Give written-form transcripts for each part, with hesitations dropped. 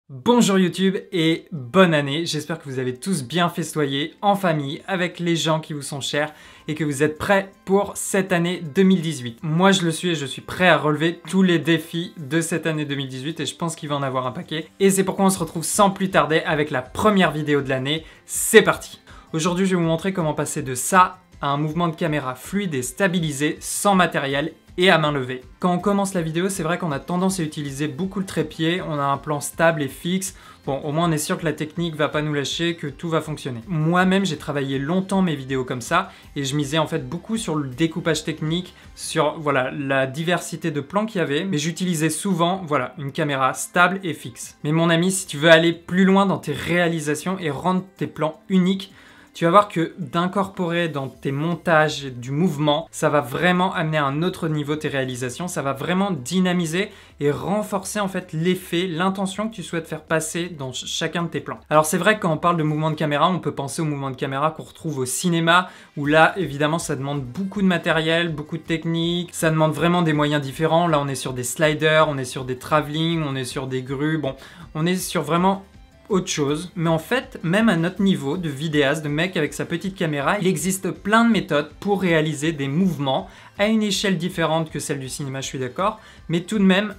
Bonjour YouTube et bonne année, j'espère que vous avez tous bien festoyé en famille avec les gens qui vous sont chers et que vous êtes prêts pour cette année 2018. Moi je le suis et je suis prêt à relever tous les défis de cette année 2018 et je pense qu'il va en avoir un paquet. Et c'est pourquoi on se retrouve sans plus tarder avec la première vidéo de l'année, c'est parti! Aujourd'hui je vais vous montrer comment passer de ça à un mouvement de caméra fluide et stabilisé sans matériel et à main levée. Quand on commence la vidéo, c'est vrai qu'on a tendance à utiliser beaucoup le trépied, on a un plan stable et fixe. Bon, au moins on est sûr que la technique va pas nous lâcher, que tout va fonctionner. Moi-même, j'ai travaillé longtemps mes vidéos comme ça et je misais en fait beaucoup sur le découpage technique, sur voilà, la diversité de plans qu'il y avait, mais j'utilisais souvent voilà, une caméra stable et fixe. Mais mon ami, si tu veux aller plus loin dans tes réalisations et rendre tes plans uniques, tu vas voir que d'incorporer dans tes montages du mouvement, ça va vraiment amener à un autre niveau tes réalisations, ça va vraiment dynamiser et renforcer en fait l'effet, l'intention que tu souhaites faire passer dans chacun de tes plans. Alors c'est vrai que quand on parle de mouvement de caméra, on peut penser au mouvement de caméra qu'on retrouve au cinéma, où là évidemment ça demande beaucoup de matériel, beaucoup de technique, ça demande vraiment des moyens différents. Là on est sur des sliders, on est sur des travelling, on est sur des grues, bon, on est sur vraiment autre chose, mais en fait, même à notre niveau de vidéaste, de mec avec sa petite caméra, il existe plein de méthodes pour réaliser des mouvements à une échelle différente que celle du cinéma, je suis d'accord, mais tout de même,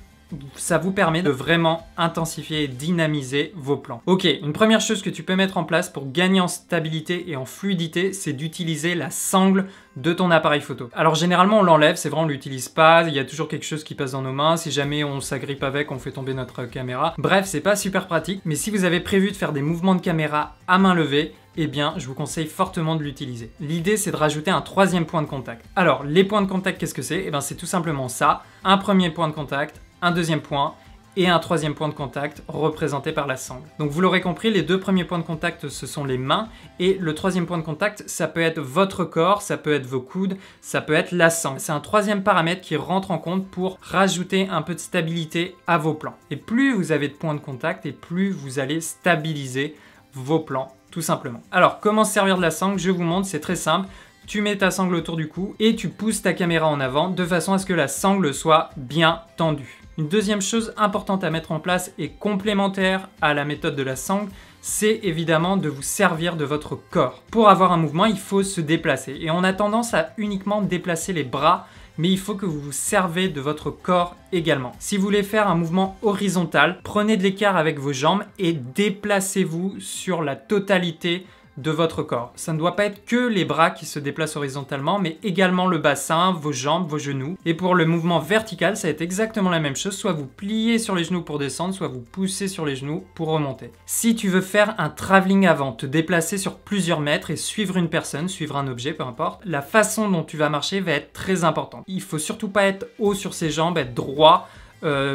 ça vous permet de vraiment intensifier et dynamiser vos plans. Ok, une première chose que tu peux mettre en place pour gagner en stabilité et en fluidité, c'est d'utiliser la sangle de ton appareil photo. Alors généralement on l'enlève, c'est vrai on l'utilise pas, il y a toujours quelque chose qui passe dans nos mains, si jamais on s'agrippe avec, on fait tomber notre caméra. Bref, c'est pas super pratique, mais si vous avez prévu de faire des mouvements de caméra à main levée, eh bien, je vous conseille fortement de l'utiliser. L'idée, c'est de rajouter un troisième point de contact. Alors, les points de contact, qu'est-ce que c'est? Eh bien, c'est tout simplement ça, un premier point de contact, un deuxième point et un troisième point de contact représenté par la sangle. Donc vous l'aurez compris, les deux premiers points de contact ce sont les mains et le troisième point de contact ça peut être votre corps, ça peut être vos coudes, ça peut être la sangle. C'est un troisième paramètre qui rentre en compte pour rajouter un peu de stabilité à vos plans. Et plus vous avez de points de contact et plus vous allez stabiliser vos plans tout simplement. Alors comment se servir de la sangle? Je vous montre, c'est très simple. Tu mets ta sangle autour du cou et tu pousses ta caméra en avant de façon à ce que la sangle soit bien tendue. Une deuxième chose importante à mettre en place et complémentaire à la méthode de la sangle, c'est évidemment de vous servir de votre corps. Pour avoir un mouvement, il faut se déplacer et on a tendance à uniquement déplacer les bras, mais il faut que vous vous servez de votre corps également. Si vous voulez faire un mouvement horizontal, prenez de l'écart avec vos jambes et déplacez-vous sur la totalité de votre corps. Ça ne doit pas être que les bras qui se déplacent horizontalement, mais également le bassin, vos jambes, vos genoux. Et pour le mouvement vertical, ça va être exactement la même chose. Soit vous pliez sur les genoux pour descendre, soit vous poussez sur les genoux pour remonter. Si tu veux faire un travelling avant, te déplacer sur plusieurs mètres et suivre une personne, suivre un objet, peu importe, la façon dont tu vas marcher va être très importante. Il faut surtout pas être haut sur ses jambes, être droit.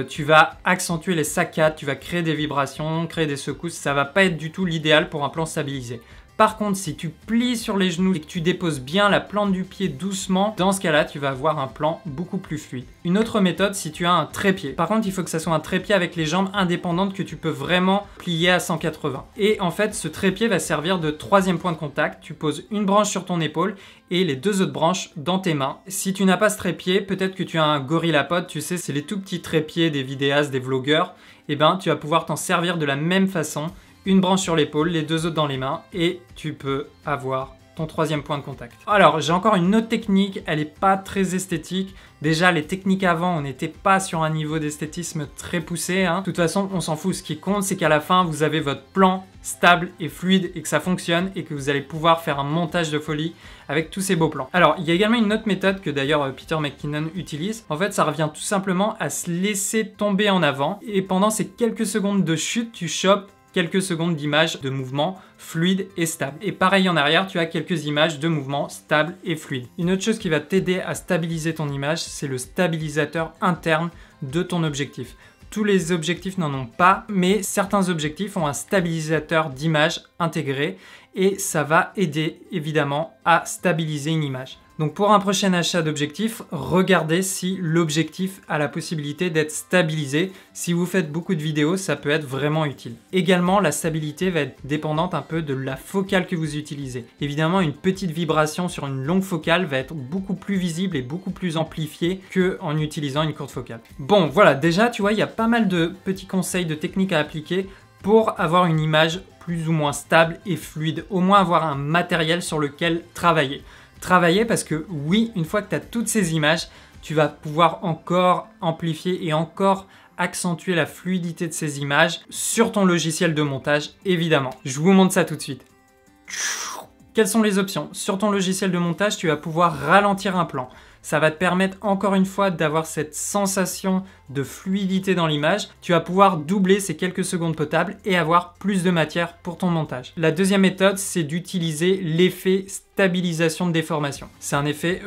Tu vas accentuer les saccades, tu vas créer des vibrations, créer des secousses. Ça va pas être du tout l'idéal pour un plan stabilisé. Par contre, si tu plies sur les genoux et que tu déposes bien la plante du pied doucement, dans ce cas-là, tu vas avoir un plan beaucoup plus fluide. Une autre méthode, si tu as un trépied. Par contre, il faut que ça soit un trépied avec les jambes indépendantes que tu peux vraiment plier à 180. Et en fait, ce trépied va servir de troisième point de contact. Tu poses une branche sur ton épaule et les deux autres branches dans tes mains. Si tu n'as pas ce trépied, peut-être que tu as un GorillaPod, tu sais, c'est les tout petits trépieds des vidéastes, des vlogueurs. Eh bien, tu vas pouvoir t'en servir de la même façon. Une branche sur l'épaule, les deux autres dans les mains et tu peux avoir ton troisième point de contact. Alors, j'ai encore une autre technique, elle n'est pas très esthétique. Déjà, les techniques avant, on n'était pas sur un niveau d'esthétisme très poussé. De toute façon, on s'en fout. Ce qui compte, c'est qu'à la fin, vous avez votre plan stable et fluide et que ça fonctionne et que vous allez pouvoir faire un montage de folie avec tous ces beaux plans. Alors, il y a également une autre méthode que d'ailleurs Peter McKinnon utilise. En fait, ça revient tout simplement à se laisser tomber en avant et pendant ces quelques secondes de chute, tu chopes quelques secondes d'images de mouvement fluide et stable. Et pareil en arrière, tu as quelques images de mouvement stable et fluide. Une autre chose qui va t'aider à stabiliser ton image, c'est le stabilisateur interne de ton objectif. Tous les objectifs n'en ont pas, mais certains objectifs ont un stabilisateur d'image intégré et ça va aider évidemment à stabiliser une image. Donc pour un prochain achat d'objectif, regardez si l'objectif a la possibilité d'être stabilisé. Si vous faites beaucoup de vidéos, ça peut être vraiment utile. Également, la stabilité va être dépendante un peu de la focale que vous utilisez. Évidemment, une petite vibration sur une longue focale va être beaucoup plus visible et beaucoup plus amplifiée qu'en utilisant une courte focale. Bon, voilà, déjà, tu vois, il y a pas mal de petits conseils, de techniques à appliquer pour avoir une image plus ou moins stable et fluide, au moins avoir un matériel sur lequel travailler. Travailler parce que oui, une fois que tu as toutes ces images, tu vas pouvoir encore amplifier et encore accentuer la fluidité de ces images sur ton logiciel de montage, évidemment. Je vous montre ça tout de suite. Quelles sont les options? Sur ton logiciel de montage, tu vas pouvoir ralentir un plan. Ça va te permettre encore une fois d'avoir cette sensation de fluidité dans l'image. Tu vas pouvoir doubler ces quelques secondes potables et avoir plus de matière pour ton montage. La deuxième méthode, c'est d'utiliser l'effet stabilisation de déformation. C'est un effet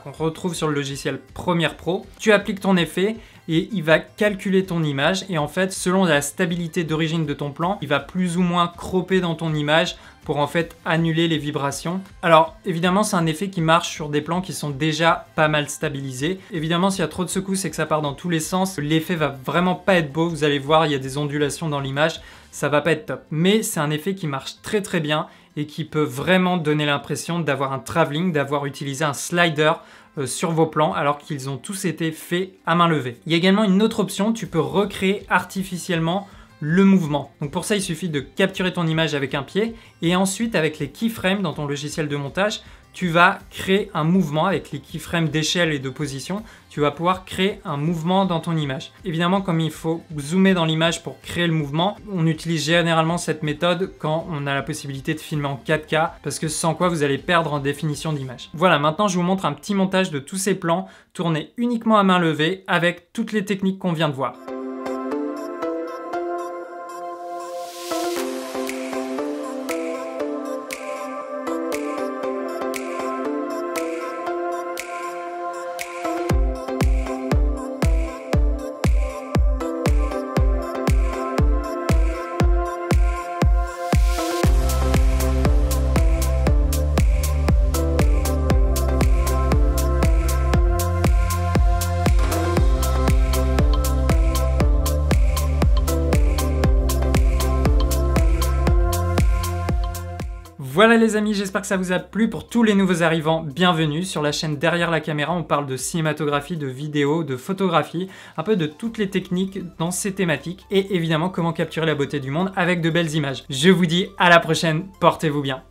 qu'on retrouve sur le logiciel Premiere Pro. Tu appliques ton effet et il va calculer ton image et en fait, selon la stabilité d'origine de ton plan, il va plus ou moins cropper dans ton image pour en fait annuler les vibrations. Alors évidemment, c'est un effet qui marche sur des plans qui sont déjà pas mal stabilisés. Évidemment, s'il y a trop de secousses et que ça part dans tous les sens, l'effet va vraiment pas être beau. Vous allez voir, il y a des ondulations dans l'image, ça va pas être top. Mais c'est un effet qui marche très très bien et qui peut vraiment donner l'impression d'avoir un travelling, d'avoir utilisé un slider sur vos plans alors qu'ils ont tous été faits à main levée. Il y a également une autre option, tu peux recréer artificiellement le mouvement. Donc pour ça, il suffit de capturer ton image avec un pied et ensuite avec les keyframes dans ton logiciel de montage, tu vas créer un mouvement avec les keyframes d'échelle et de position. Tu vas pouvoir créer un mouvement dans ton image. Évidemment, comme il faut zoomer dans l'image pour créer le mouvement, on utilise généralement cette méthode quand on a la possibilité de filmer en 4K parce que sans quoi vous allez perdre en définition d'image. Voilà, maintenant je vous montre un petit montage de tous ces plans tournés uniquement à main levée avec toutes les techniques qu'on vient de voir. Voilà les amis, j'espère que ça vous a plu. Pour tous les nouveaux arrivants, bienvenue sur la chaîne Derrière la caméra. On parle de cinématographie, de vidéo, de photographie, un peu de toutes les techniques dans ces thématiques et évidemment comment capturer la beauté du monde avec de belles images. Je vous dis à la prochaine, portez-vous bien.